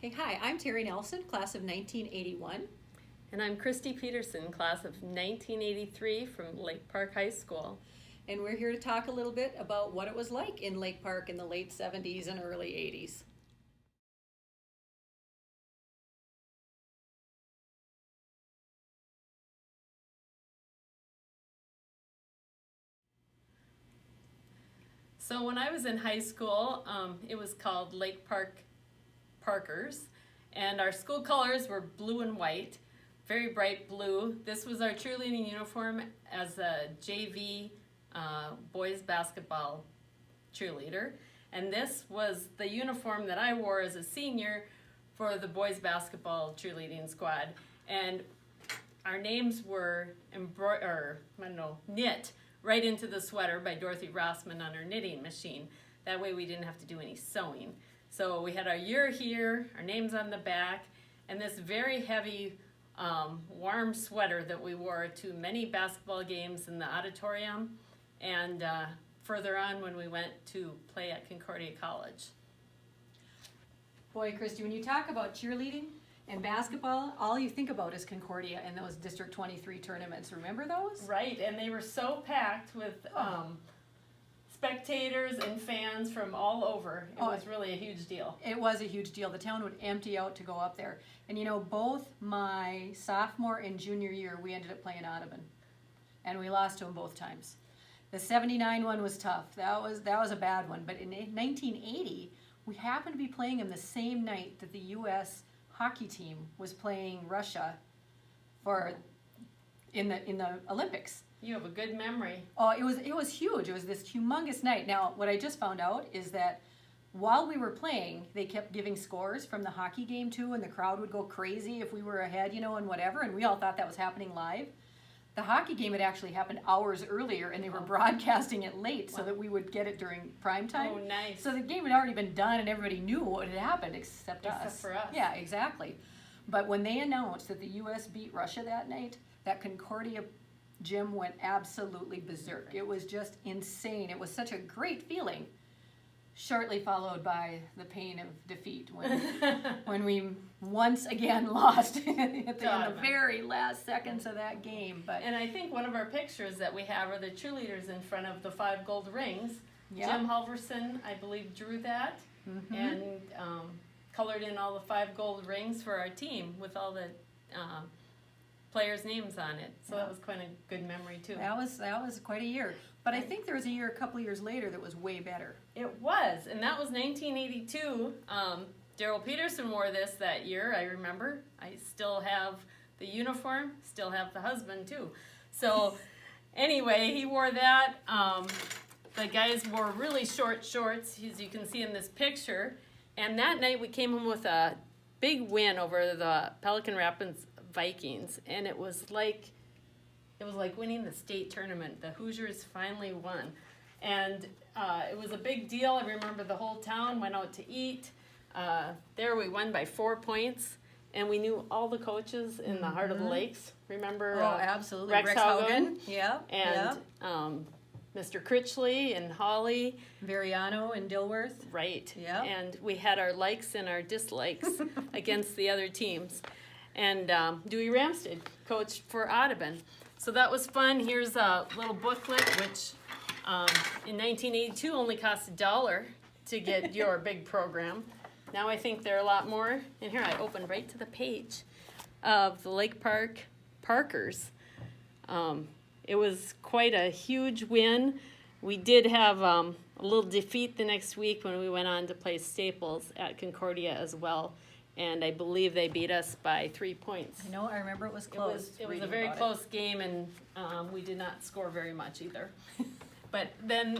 Okay, hi, I'm Terry Nelson, class of 1981. And I'm Christy Peterson, class of 1983 from Lake Park High School. And we're here to talk a little bit about what it was like in Lake Park in the late 70s and early 80s. So when I was in high school, it was called Lake Park Parkers, and our school colors were blue and white, very bright blue. This was our cheerleading uniform as a JV boys basketball cheerleader, and this was the uniform that I wore as a senior for the boys basketball cheerleading squad. And our names were knit right into the sweater by Dorothy Rossman on her knitting machine. That way we didn't have to do any sewing. So we had our year here, our names on the back, and this very heavy warm sweater that we wore to many basketball games in the auditorium and further on when we went to play at Concordia College. Boy, Christy, when you talk about cheerleading and basketball, all you think about is Concordia and those District 23 tournaments. Remember those? Right, and they were so packed with spectators and fans from all over. It was really a huge deal. It was a huge deal. The town would empty out to go up there. And you know, both my sophomore and junior year, we ended up playing Audubon. And we lost to them both times. The 79 one was tough. That was a bad one. But in 1980, we happened to be playing them the same night that the U.S. hockey team was playing Russia in the Olympics. You have a good memory. Oh, it was huge. It was this humongous night. Now, what I just found out is that while we were playing, they kept giving scores from the hockey game too, and the crowd would go crazy if we were ahead, and whatever, and we all thought that was happening live. The hockey game had actually happened hours earlier, and they were broadcasting it late so that we would get it during prime time. Oh, nice. So the game had already been done, and everybody knew what had happened except us. Except for us. Yeah, exactly. But when they announced that the U.S. beat Russia that night, that Concordia gym went absolutely berserk. It was just insane. It was such a great feeling. Shortly followed by the pain of defeat when we once again lost in the very last seconds of that game. And I think one of our pictures that we have are the cheerleaders in front of the 5 gold rings. Yep. Jim Halverson, I believe, drew that and colored in all the 5 gold rings for our team with all the players' names on it. So that was quite a good memory too. That was quite a year. But I think there was a couple of years later that was way better. It was, and that was 1982. Daryl Peterson wore this that year, I remember. I still have the uniform, still have the husband too. So anyway, he wore that. The guys wore really short shorts, as you can see in this picture. And that night we came home with a big win over the Pelican Rapids Vikings, and it was like winning the state tournament. The Hoosiers finally won, and it was a big deal. I remember the whole town went out to eat. There we won by 4 points, and we knew all the coaches in the Heart of the Lakes. Remember? Oh, absolutely. Rex Haugen. Yeah. And Mr. Critchley and Holly. Veriano and Dilworth. Right. Yeah. And we had our likes and our dislikes against the other teams. And Dewey Ramstead coached for Audubon. So that was fun. Here's a little booklet, which in 1982 only cost $1 to get your big program. Now I think they're a lot more. And here I opened right to the page of the Lake Park Parkers. It was quite a huge win. We did have a little defeat the next week when we went on to play Staples at Concordia as well. And I believe they beat us by 3 points. I remember it was close. It was a very close game, and we did not score very much either. But then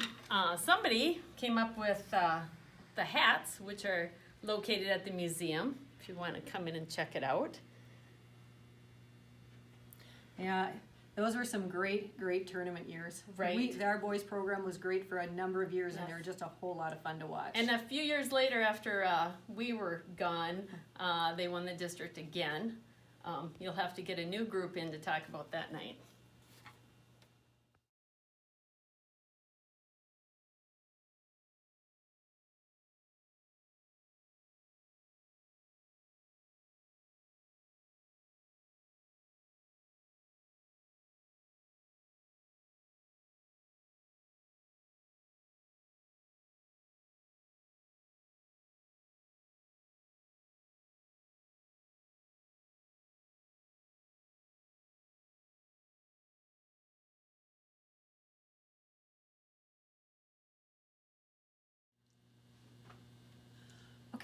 somebody came up with the hats, which are located at the museum, if you want to come in and check it out. Yeah, those were some great tournament years. Right. Our boys program was great for a number of years, and they were just a whole lot of fun to watch. And a few years later, after we were gone, they won the district again. You'll have to get a new group in to talk about that night.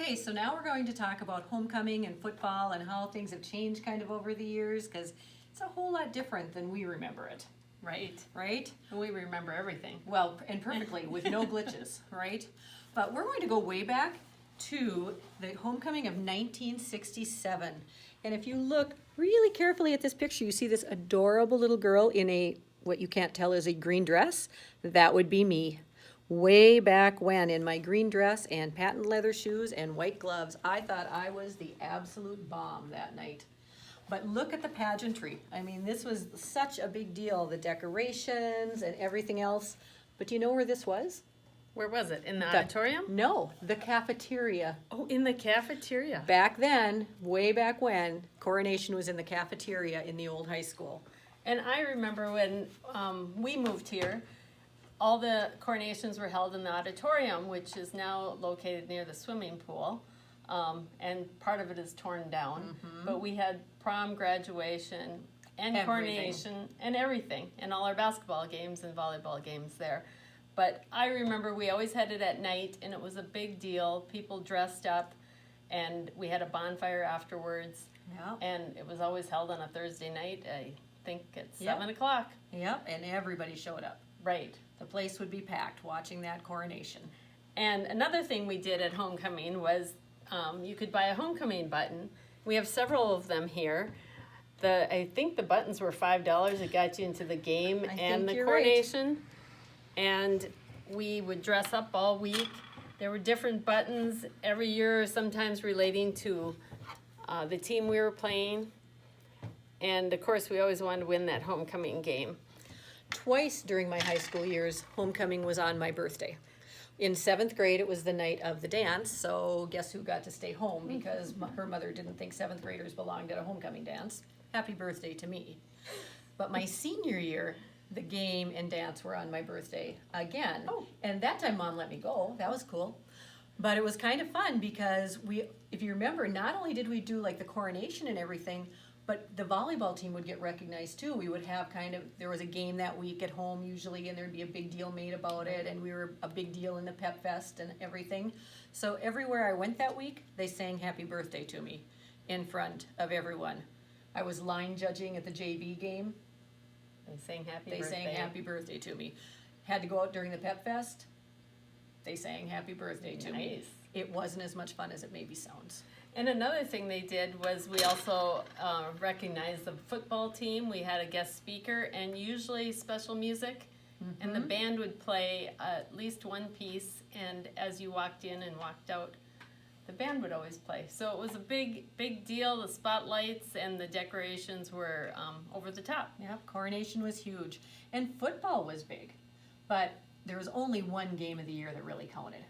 Okay, so now we're going to talk about homecoming and football and how things have changed kind of over the years, because it's a whole lot different than we remember it, Right. right? We remember everything. Well, and perfectly, with no glitches, right? But we're going to go way back to the homecoming of 1967. And if you look really carefully at this picture, you see this adorable little girl in a, what you can't tell is a green dress. That would be me. Way back when, in my green dress and patent leather shoes and white gloves, I thought I was the absolute bomb that night. But look at the pageantry. I mean, this was such a big deal, the decorations and everything else. But do you know where this was? Where was it? In the The- auditorium? No, the cafeteria. Oh, in the cafeteria. Back then, way back when, coronation was in the cafeteria in the old high school. And I remember when we moved here, all the coronations were held in the auditorium, which is now located near the swimming pool. And part of it is torn down. But we had prom, graduation, and Everything. coronation, and everything, and all our basketball games and volleyball games there. But I remember we always had it at night, and it was a big deal. People dressed up, and we had a bonfire afterwards. Yeah. And it was always held on a Thursday night, I think at Yep. 7 o'clock. Yep, and everybody showed up. Right. The place would be packed watching that coronation. And another thing we did at homecoming was you could buy a homecoming button. We have several of them here. I think the buttons were $5. It got you into the game I and think the you're right. coronation. And we would dress up all week. There were different buttons every year, sometimes relating to the team we were playing. And of course, we always wanted to win that homecoming game. Twice during my high school years, homecoming was on my birthday. In 7th grade, it was the night of the dance, so guess who got to stay home because her mother didn't think 7th graders belonged at a homecoming dance. Happy birthday to me. But my senior year, the game and dance were on my birthday again. Oh. And that time Mom let me go. That was cool. But it was kind of fun because if you remember, not only did we do like the coronation and everything, but the volleyball team would get recognized too. We would have there was a game that week at home usually, and there'd be a big deal made about it, and we were a big deal in the Pep Fest and everything. So everywhere I went that week, they sang happy birthday to me in front of everyone. I was line judging at the JV game. They sang happy They birthday. sang happy birthday to me. Had to go out during the Pep Fest. They sang happy birthday to me. Nice. It wasn't as much fun as it maybe sounds. And another thing they did was we also recognized the football team. We had a guest speaker and usually special music. And the band would play at least one piece. And as you walked in and walked out, the band would always play. So it was a big deal. The spotlights and the decorations were over the top. Yep, coronation was huge. And football was big. But there was only one game of the year that really counted.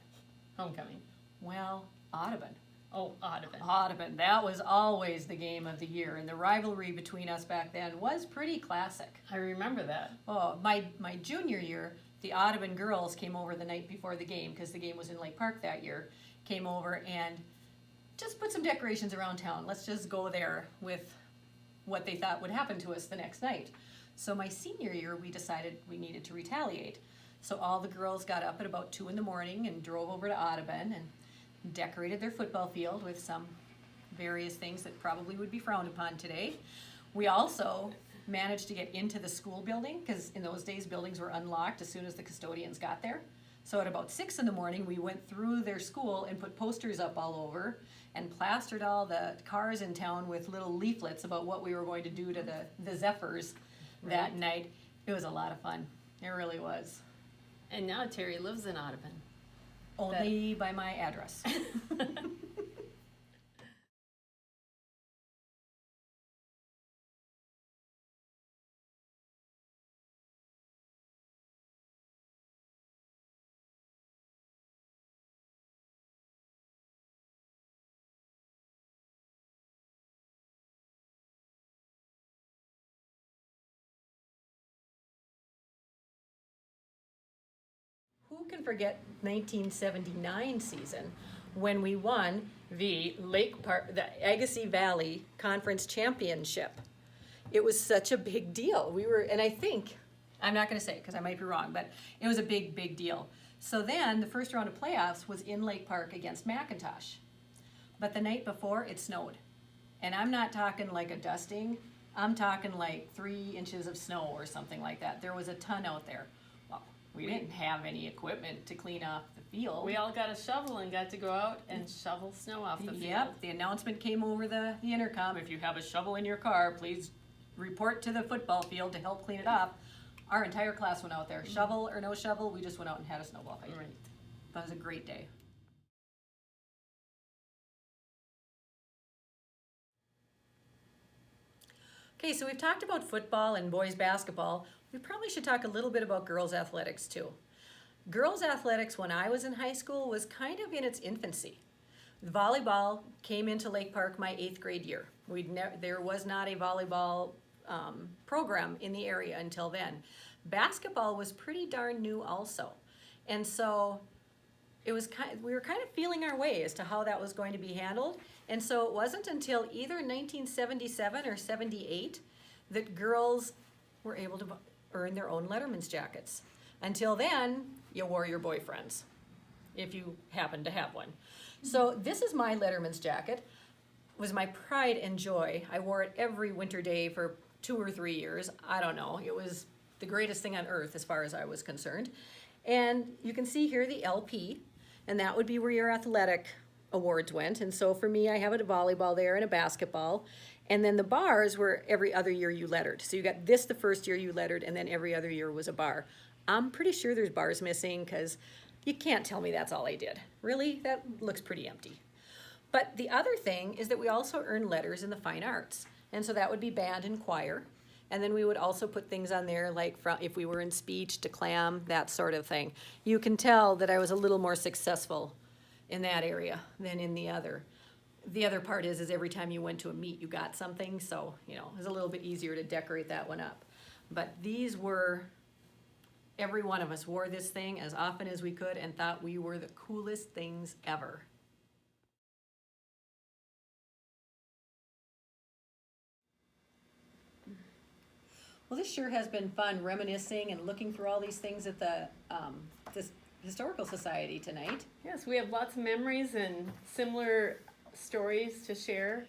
Homecoming. Well, Audubon. Oh, Audubon. Audubon, that was always the game of the year. And the rivalry between us back then was pretty classic. I remember that. Oh, my junior year, the Audubon girls came over the night before the game, because the game was in Lake Park that year, came over and just put some decorations around town. Let's just go there with what they thought would happen to us the next night. So my senior year, we decided we needed to retaliate. So all the girls got up at about 2 in the morning and drove over to Audubon and decorated their football field with some various things that probably would be frowned upon today. We also managed to get into the school building, because in those days buildings were unlocked as soon as the custodians got there. So at about 6 in the morning, we went through their school and put posters up all over and plastered all the cars in town with little leaflets about what we were going to do to the Zephyrs that night. It was a lot of fun. It really was. And now Terry lives in Audubon. Only by my address. Who can forget 1979 season when we won the the Agassiz Valley Conference Championship? It was such a big deal. And I think, I'm not going to say it because I might be wrong, but it was a big deal. So then the first round of playoffs was in Lake Park against McIntosh. But the night before, it snowed. And I'm not talking like a dusting, I'm talking like 3 inches of snow or something like that. There was a ton out there. Well, we didn't have any equipment to clean off the field. We all got a shovel and got to go out and shovel snow off the field. Yep, the announcement came over the intercom. If you have a shovel in your car, please report to the football field to help clean it up. Our entire class went out there. Shovel or no shovel, we just went out and had a snowball fight. Right. That was a great day. Okay, so we've talked about football and boys basketball. We probably should talk a little bit about girls athletics too. Girls athletics when I was in high school was kind of in its infancy. Volleyball came into Lake Park my 8th grade year. There was not a volleyball program in the area until then. Basketball was pretty darn new also. And so we were kind of feeling our way as to how that was going to be handled. And so it wasn't until either 1977 or 78 that girls were able to earn their own Letterman's jackets. Until then, you wore your boyfriend's, if you happened to have one. So this is my Letterman's jacket. It was my pride and joy. I wore it every winter day for 2 or 3 years. I don't know. It was the greatest thing on earth as far as I was concerned. And you can see here the LP, and that would be where your athletic awards went. And so for me, I have a volleyball there and a basketball. And then the bars were every other year you lettered. So you got this the first year you lettered, and then every other year was a bar. I'm pretty sure there's bars missing because you can't tell me that's all I did. Really? That looks pretty empty. But the other thing is that we also earn letters in the fine arts. And so that would be band and choir. And then we would also put things on there like if we were in speech, declam, that sort of thing. You can tell that I was a little more successful in that area than in the other. The other part is every time you went to a meet, you got something. So, it was a little bit easier to decorate that one up. But these were, every one of us wore this thing as often as we could and thought we were the coolest things ever. Well, this sure has been fun reminiscing and looking through all these things at the this Historical Society tonight. Yes, we have lots of memories and similar stories to share.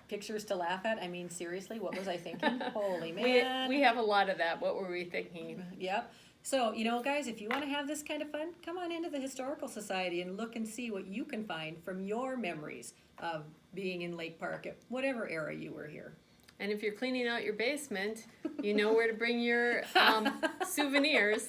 Pictures to laugh at. I mean, seriously, what was I thinking? Holy man. We have a lot of that. What were we thinking? Yep. So, guys, if you want to have this kind of fun, come on into the Historical Society and look and see what you can find from your memories of being in Lake Park at whatever era you were here. And if you're cleaning out your basement, you know where to bring your souvenirs.